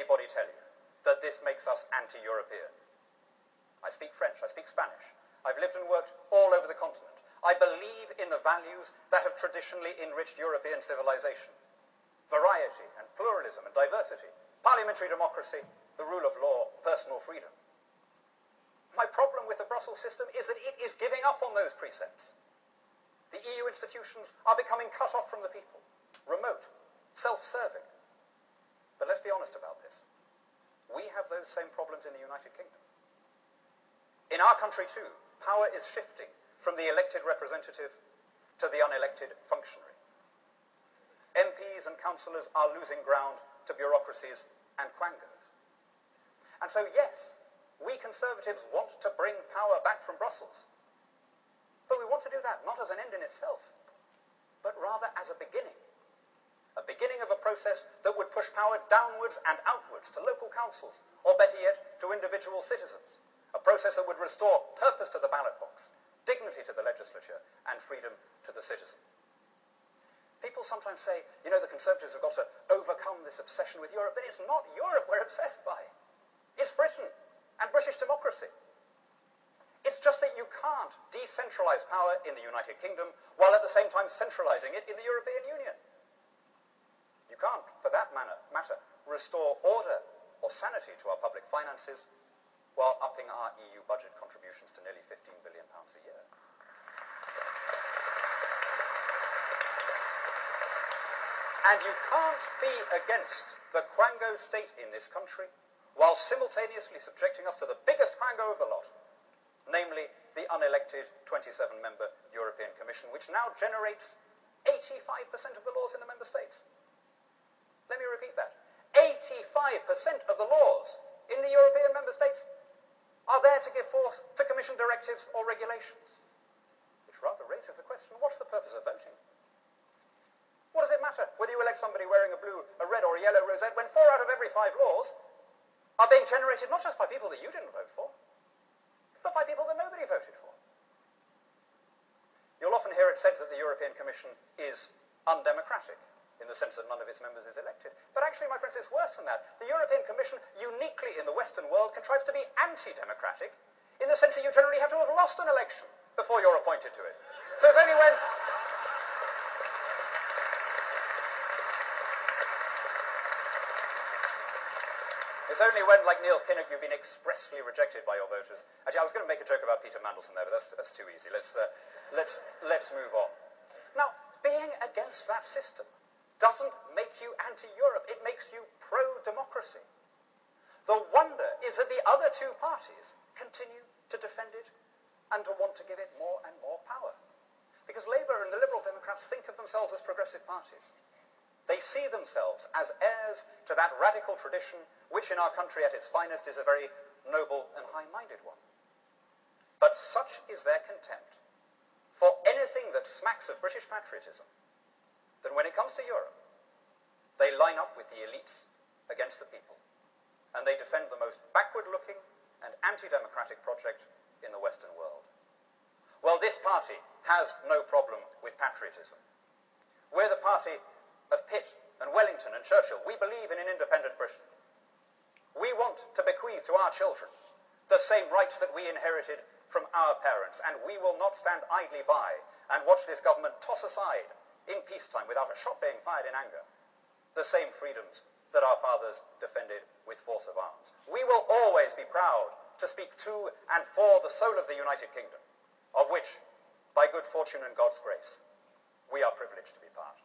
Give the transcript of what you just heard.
anybody tell you that this makes us anti-European. I speak French, I speak Spanish. I've lived and worked all over the continent. I believe in the values that have traditionally enriched European civilization. Variety and pluralism and diversity, parliamentary democracy, the rule of law, personal freedom. My problem with the Brussels system is that it is giving up on those precepts. The EU institutions are becoming cut off from the people, remote, self-serving. But let's be honest about this. We have those same problems in the United Kingdom. In our country too, power is shifting from the elected representative to the unelected functionary. MPs and councillors are losing ground to bureaucracies and quangos. And so yes, we Conservatives want to bring power back from Brussels. But we want to do that not as an end in itself, but rather as a beginning. A beginning of a process that would push power downwards and outwards to local councils, or better yet, to individual citizens. A process that would restore purpose to the ballot box, dignity to the legislature, and freedom to the citizen. People sometimes say, you know, the Conservatives have got to overcome this obsession with Europe, but it's not Europe we're obsessed by. It's Britain and British democracy. It's just that you can't decentralize power in the United Kingdom while at the same time centralizing it in the European Union. You can't, for that matter, restore order or sanity to our public finances while upping our EU budget contributions to nearly £15 billion a year. And you can't be against the quango state in this country while simultaneously subjecting us to the biggest quango of the lot, namely the unelected 27-member European Commission, which now generates 85% of the laws in the member states. Let me repeat that. 85% of the laws in the European member states are there to give forth to Commission directives or regulations. Which rather raises the question, what's the purpose of voting? What does it matter whether you elect somebody wearing a blue, a red or a yellow rosette when 4 out of every 5 laws are being generated not just by people that you didn't vote for, but by people that nobody voted for? You'll often hear it said that the European Commission is undemocratic, in the sense that none of its members is elected. But actually, my friends, it's worse than that. The European Commission, uniquely in the Western world, contrives to be anti-democratic, in the sense that you generally have to have lost an election before you're appointed to it. So it's only when... It's only when, like Neil Kinnock, you've been expressly rejected by your voters. Actually, I was going to make a joke about Peter Mandelson there, but that's too easy. Let's move on. Now, being against that system doesn't make you anti-Europe. It makes you pro-democracy. The wonder is that the other two parties continue to defend it and to want to give it more and more power. Because Labour and the Liberal Democrats think of themselves as progressive parties. They see themselves as heirs to that radical tradition which in our country at its finest is a very noble and high-minded one. But such is their contempt for anything that smacks of British patriotism that when it comes to Europe, they line up with the elites against the people, and they defend the most backward-looking and anti-democratic project in the Western world. Well, this party has no problem with patriotism. We're the party of Pitt and Wellington and Churchill. We believe in an independent Britain. We want to bequeath to our children the same rights that we inherited from our parents, and we will not stand idly by and watch this government toss aside in peacetime without a shot being fired in anger the same freedoms that our fathers defended with force of arms. We will always be proud to speak to and for the soul of the United Kingdom, of which, by good fortune and God's grace, we are privileged to be part.